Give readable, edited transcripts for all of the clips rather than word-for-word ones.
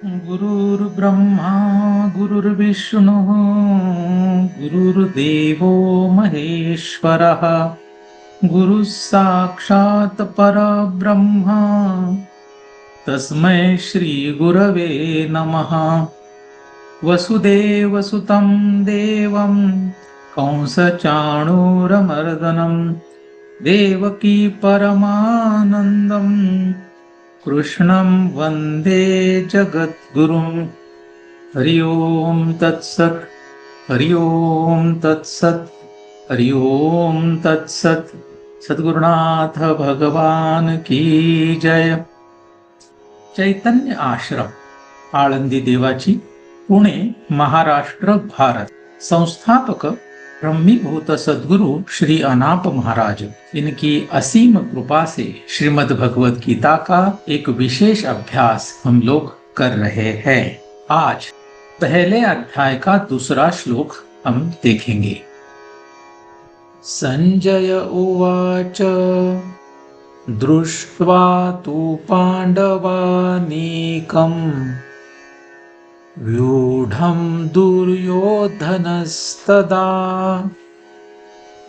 गुरुर्ब्रह्मा गुरुर्विष्णुः गुरुर्देवो महेश्वरः गुरुः साक्षात् परब्रह्म तस्मै श्री गुरवे नमः। वसुदेवसुतं देवं कंसचाणूरमर्दनं देवकी परमानन्दम् कृष्णं वन्दे जगद्गुरुं। हरि ओम तत्सत्। हरि ओम तत्सत्। हरि ओम तत्सत्। सद्गुरुनाथ भगवान की जय। चैतन्य आश्रम, आळंदी देवाची, पुणे, महाराष्ट्र, भारत। संस्थापक ब्रह्मीभूत सद्गुरु श्री अनाप महाराज। इनकी असीम कृपा से श्रीमद् भगवद गीता का एक विशेष अभ्यास हम लोग कर रहे हैं। आज पहले अध्याय का दूसरा श्लोक हम देखेंगे। संजय उवाच दृष्ट्वा तु पाण्डवानीकम् व्यूढं दुर्योधनस्तदा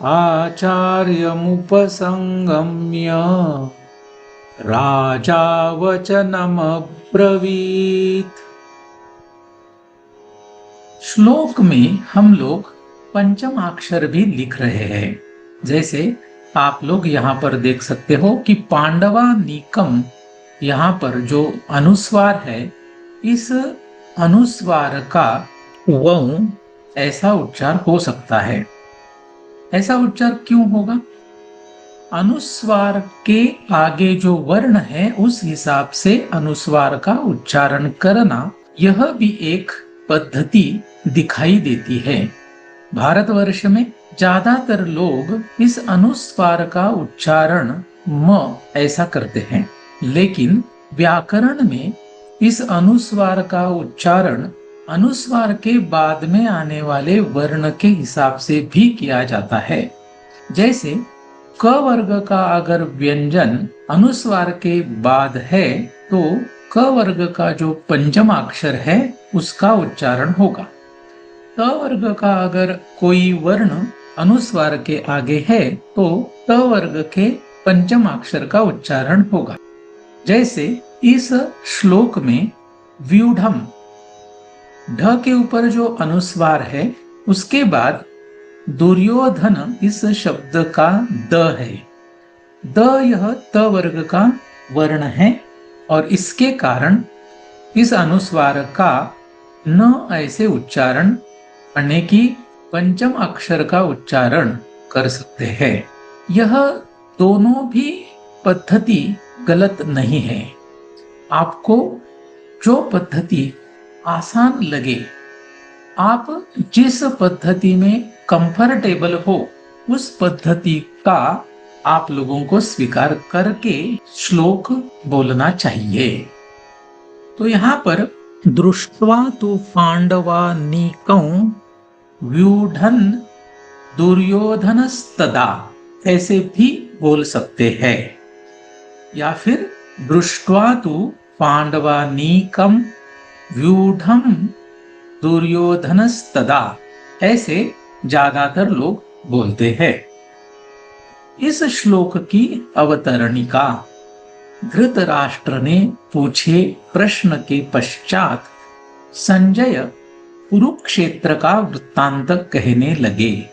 आचार्यमुपसंगम्य राजा वचनमब्रवीत्। श्लोक में हम लोग पंचमाक्षर भी लिख रहे हैं। जैसे आप लोग यहाँ पर देख सकते हो कि पांडवानीकम, यहाँ पर जो अनुस्वार है, इस अनुस्वार का वौ ऐसा उच्चार हो सकता है। ऐसा उच्चार क्यों होगा? अनुस्वार के आगे जो वर्ण है उस हिसाब से अनुस्वार का उच्चारण करना, यह भी एक पद्धति दिखाई देती है। भारतवर्ष में ज्यादातर लोग इस अनुस्वार का उच्चारण म ऐसा करते हैं, लेकिन व्याकरण में इस अनुस्वार का उच्चारण अनुस्वार के बाद में आने वाले वर्ण के हिसाब से भी किया जाता है। जैसे क वर्ग का अगर व्यंजन अनुस्वार के बाद है तो क वर्ग का जो पंचमाक्षर है उसका उच्चारण होगा। त वर्ग का अगर कोई वर्ण अनुस्वार के आगे है तो त वर्ग के पंचमाक्षर का उच्चारण होगा। जैसे इस श्लोक में व्यूढ़म, ढ के ऊपर जो अनुस्वार है उसके बाद दुर्योधन इस शब्द का द है। द यह त वर्ग का वर्ण है और इसके कारण इस अनुस्वार का न ऐसे उच्चारण करने की पंचम अक्षर का उच्चारण कर सकते हैं। यह दोनों भी पद्धति गलत नहीं है। आपको जो पद्धति आसान लगे, आप जिस पद्धति में कंफर्टेबल हो, उस पद्धति का आप लोगों को स्वीकार करके श्लोक बोलना चाहिए। तो यहाँ पर दृष्ट्वा तु पांडवानीकं व्यूढ़न दुर्योधनस्तदा ऐसे भी बोल सकते हैं, या फिर दृष्ट्वा तु पांडवानीकं व्यूढ़म दुर्योधनस्तदा ऐसे ज्यादातर लोग बोलते हैं। इस श्लोक की अवतरणिका धृतराष्ट्र ने पूछे प्रश्न के पश्चात संजय कुरुक्षेत्र का वृत्तांत कहने लगे।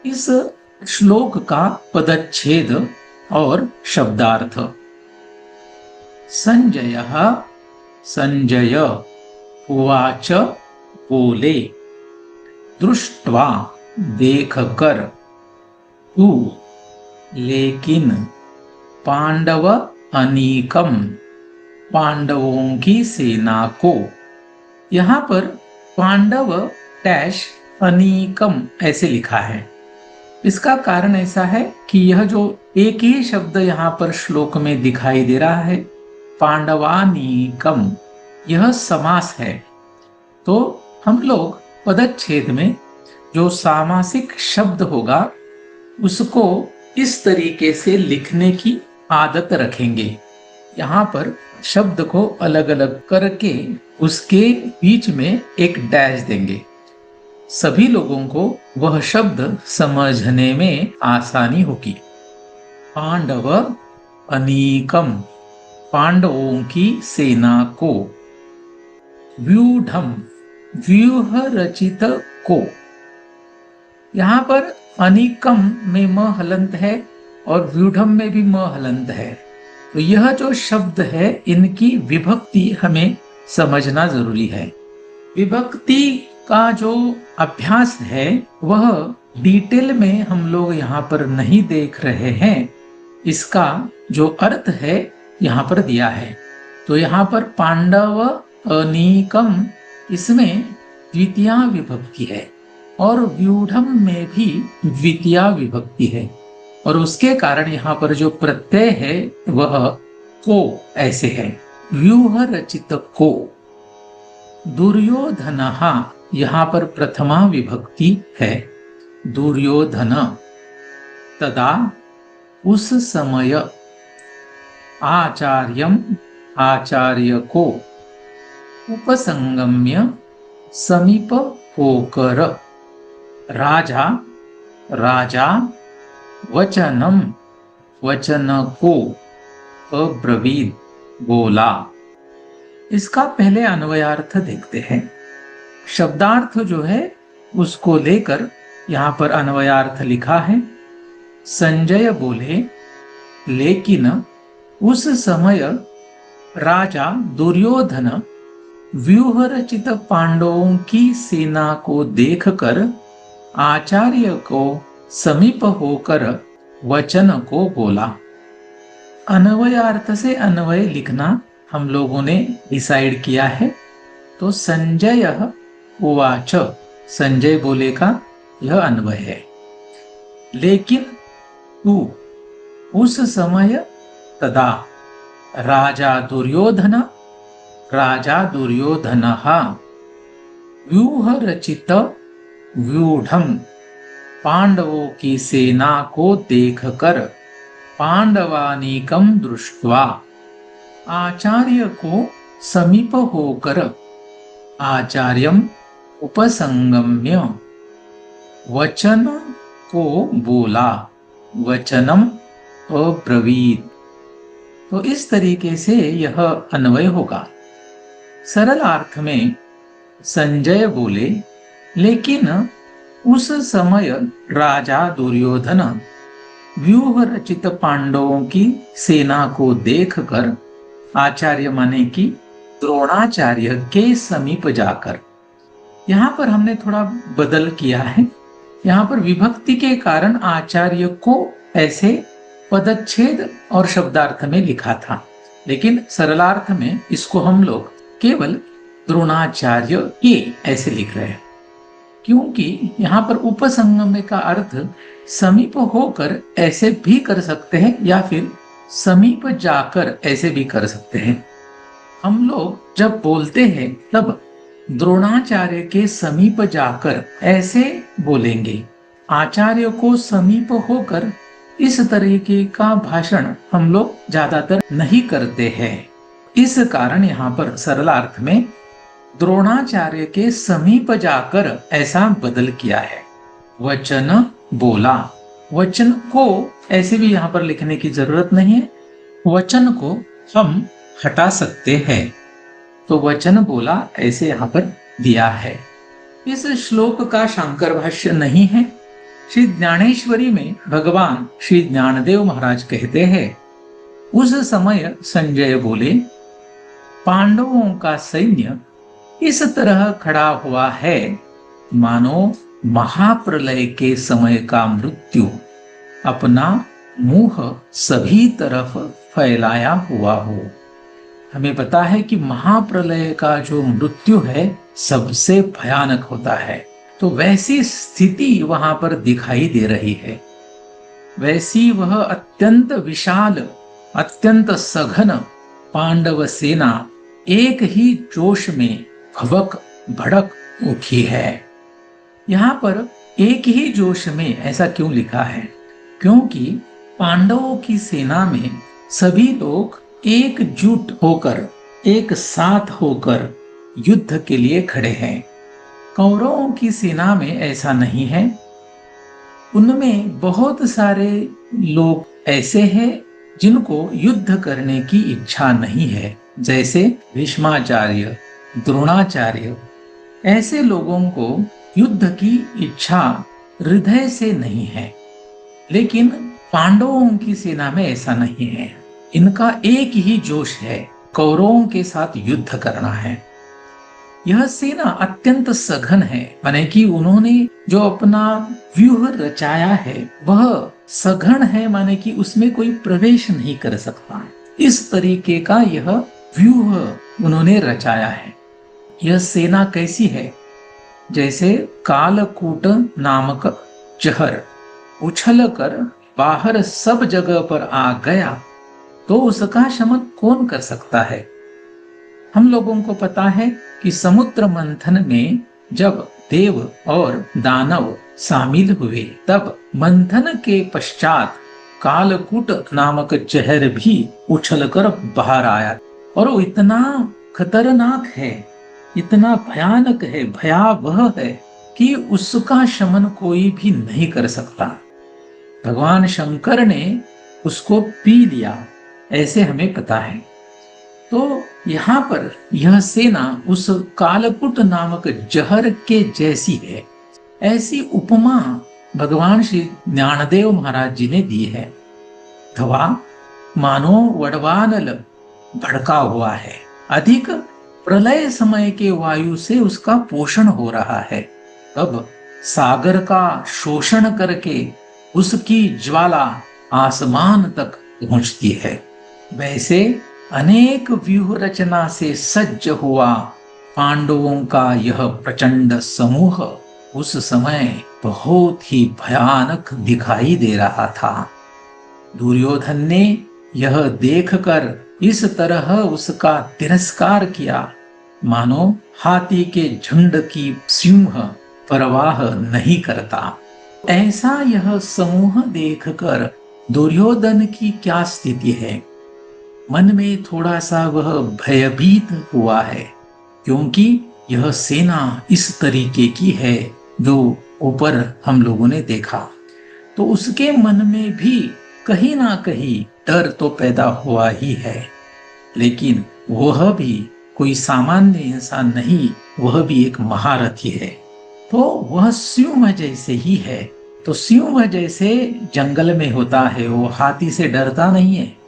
इस श्लोक का पदच्छेद और शब्दार्थ। संजयः संजय उवाच बोले, दृष्ट्वा देखकर, तू लेकिन, पांडव अनीकम पांडवों की सेना को। यहाँ पर पांडव डैश अनीकम ऐसे लिखा है। इसका कारण ऐसा है कि यह जो एक ही शब्द यहाँ पर श्लोक में दिखाई दे रहा है, पांडवानीकम, यह समास है। तो हम लोग पदच्छेद में जो सामासिक शब्द होगा उसको इस तरीके से लिखने की आदत रखेंगे। यहाँ पर शब्द को अलग अलग करके उसके बीच में एक डैश देंगे। सभी लोगों को वह शब्द समझने में आसानी होगी। पांडव अनीकम, पांडवों की सेना को। व्यूढ़म, व्यूह रचित को। यहां पर अनीकम में म हलंत है और व्यूढ़म में भी म हलंत है। तो यह जो शब्द है इनकी विभक्ति हमें समझना जरूरी है। विभक्ति का जो अभ्यास है वह डिटेल में हम लोग यहाँ पर नहीं देख रहे हैं। इसका जो अर्थ है यहाँ पर दिया है। तो यहाँ पर पांडव अनीकम, इसमें द्वितीया विभक्ति है और व्यूढ़म में भी द्वितीया विभक्ति है और उसके कारण यहाँ पर जो प्रत्यय है वह को ऐसे है, व्यूह रचित को। दुर्योधनः, यहाँ पर प्रथमा विभक्ति है, दुर्योधन। तदा, उस समय। आचार्यम, आचार्य को। उपसंगम्य, समीप होकर। राजा, राजा। वचनम, वचन को। अब्रवीत, बोला। इसका पहले अन्वयार्थ देखते हैं। शब्दार्थ जो है उसको लेकर यहाँ पर अन्वयार्थ लिखा है। संजय बोले, लेकिन उस समय राजा दुर्योधन व्यूह रचित पांडवों की सेना को देखकर आचार्य को समीप होकर वचन को बोला। अन्वयार्थ से अन्वय लिखना हम लोगों ने डिसाइड किया है। तो संजय उवाच, संजय बोले का यह अन्वय है। लेकिन तू, उस समय। तदा, राजा दुर्योधन, राजा दुर्योधनः। व्यूह रचित, व्यूढ़म, पांडवों की सेना को देखकर। पांडवानीकम दृष्ट्वा, आचार्य को समीप होकर। आचार्यम उपसंगम्य, वचन को बोला। वचनम अब्रवीत। तो इस तरीके से यह अन्वय होगा। सरल अर्थ में संजय बोले, लेकिन उस समय राजा दुर्योधन व्यूह रचित पांडवों की सेना को देखकर, आचार्य माने कि द्रोणाचार्य के समीप जाकर। यहाँ पर हमने थोड़ा बदल किया है। यहाँ पर विभक्ति के कारण आचार्य को ऐसे पदच्छेद और शब्दार्थ में लिखा था, लेकिन सरलार्थ में इसको हम लोग केवल द्रोणाचार्य के ऐसे लिख रहे हैं, क्योंकि यहाँ पर उपसंगम का अर्थ समीप होकर ऐसे भी कर सकते हैं या फिर समीप जाकर ऐसे भी कर सकते हैं। हम लोग जब बोलते हैं तब द्रोणाचार्य के समीप जाकर ऐसे बोलेंगे। आचार्य को समीप होकर इस तरीके का भाषण हम लोग ज्यादातर नहीं करते हैं। इस कारण यहाँ पर सरलार्थ में द्रोणाचार्य के समीप जाकर ऐसा बदल किया है। वचन बोला। वचन को ऐसे भी यहाँ पर लिखने की जरूरत नहीं है। वचन को हम हटा सकते हैं। तो वचन बोला ऐसे यहाँ पर दिया है। इस श्लोक का शांकर भाष्य नहीं है। श्री ज्ञानेश्वरी में भगवान श्री ज्ञानदेव महाराज कहते हैं, उस समय संजय बोले, पांडवों का सैन्य इस तरह खड़ा हुआ है मानो महाप्रलय के समय का मृत्यु अपना मुंह सभी तरफ फैलाया हुआ हो। हमें पता है कि महाप्रलय का जो मृत्यु है सबसे भयानक होता है, तो वैसी स्थिति वहां पर दिखाई दे रही है। वैसी वह अत्यंत विशाल, अत्यंत सघन पांडव सेना एक ही जोश में भड़क भड़क उठी है। यहाँ पर एक ही जोश में ऐसा क्यों लिखा है? क्योंकि पांडवों की सेना में सभी लोग एकजुट होकर, एक साथ होकर युद्ध के लिए खड़े हैं। कौरवों की सेना में ऐसा नहीं है। उनमें बहुत सारे लोग ऐसे हैं जिनको युद्ध करने की इच्छा नहीं है, जैसे भीष्माचार्य, द्रोणाचार्य। ऐसे लोगों को युद्ध की इच्छा हृदय से नहीं है। लेकिन पांडवों की सेना में ऐसा नहीं है। इनका एक ही जोश है, कौरवों के साथ युद्ध करना है। यह सेना अत्यंत सघन है, माने कि उन्होंने जो अपना व्यूह रचाया है वह सघन है, माने कि उसमें कोई प्रवेश नहीं कर सकता। इस तरीके का यह व्यूह उन्होंने रचाया है। यह सेना कैसी है? जैसे कालकूट नामक जहर उछल कर बाहर सब जगह पर आ गया तो उसका शमन कौन कर सकता है? हम लोगों को पता है कि समुद्र मंथन में जब देव और दानव शामिल हुए तब मंथन के पश्चात कालकूट नामक जहर भी उछलकर बाहर आया, और वो इतना खतरनाक है, इतना भयानक है, भयावह है कि उसका शमन कोई भी नहीं कर सकता। भगवान शंकर ने उसको पी लिया, ऐसे हमें पता है। तो यहाँ पर यह सेना उस कालकूट नामक जहर के जैसी है। ऐसी उपमा भगवान श्री ज्ञानदेव महाराज जी ने दी है। अथवा मानो वडवानल भड़का हुआ है, अधिक प्रलय समय के वायु से उसका पोषण हो रहा है। तब सागर का शोषण करके उसकी ज्वाला आसमान तक पहुंचती है। वैसे अनेक व्यूह रचना से सज्ज हुआ पांडवों का यह प्रचंड समूह उस समय बहुत ही भयानक दिखाई दे रहा था। दुर्योधन ने यह देखकर इस तरह उसका तिरस्कार किया, मानो हाथी के झुंड की सिंह परवाह नहीं करता। ऐसा यह समूह देखकर दुर्योधन की क्या स्थिति है? मन में थोड़ा सा वह भयभीत हुआ है, क्योंकि यह सेना इस तरीके की है जो ऊपर हम लोगों ने देखा। तो उसके मन में भी कहीं ना कहीं डर तो पैदा हुआ ही है। लेकिन वह भी कोई सामान्य इंसान नहीं, वह भी एक महारथी है। तो वह सिंह जैसे ही है। तो सिंह जैसे जंगल में होता है, वो हाथी से डरता नहीं है।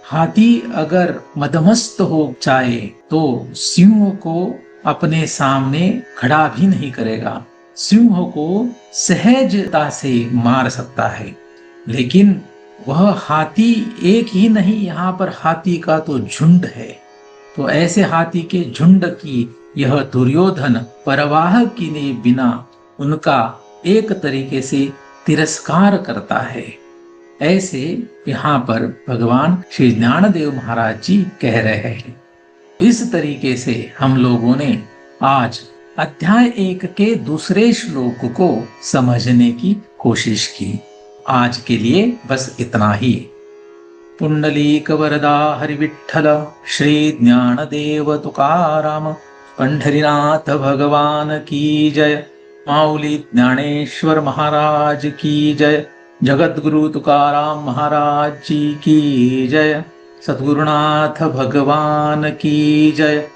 हाथी अगर मदमस्त हो जाए तो सिंह को अपने सामने खड़ा भी नहीं करेगा, सिंह को सहजता से मार सकता है। लेकिन वह हाथी एक ही नहीं, यहाँ पर हाथी का तो झुंड है। तो ऐसे हाथी के झुंड की यह दुर्योधन परवाह किए बिना उनका एक तरीके से तिरस्कार करता है। ऐसे यहाँ पर भगवान श्री ज्ञानदेव महाराज जी कह रहे हैं। इस तरीके से हम लोगों ने आज अध्याय 1 के दूसरे श्लोक को समझने की कोशिश की। आज के लिए बस इतना ही। पुंडलीक वरदा हरिविठ्ठल श्री ज्ञानदेव तुकाराम पंढरीनाथ भगवान की जय। माऊली ज्ञानेश्वर महाराज की जय। जगद्गुरु तुकाराम महाराज जी की जय। सद्गुरुनाथ भगवान की जय।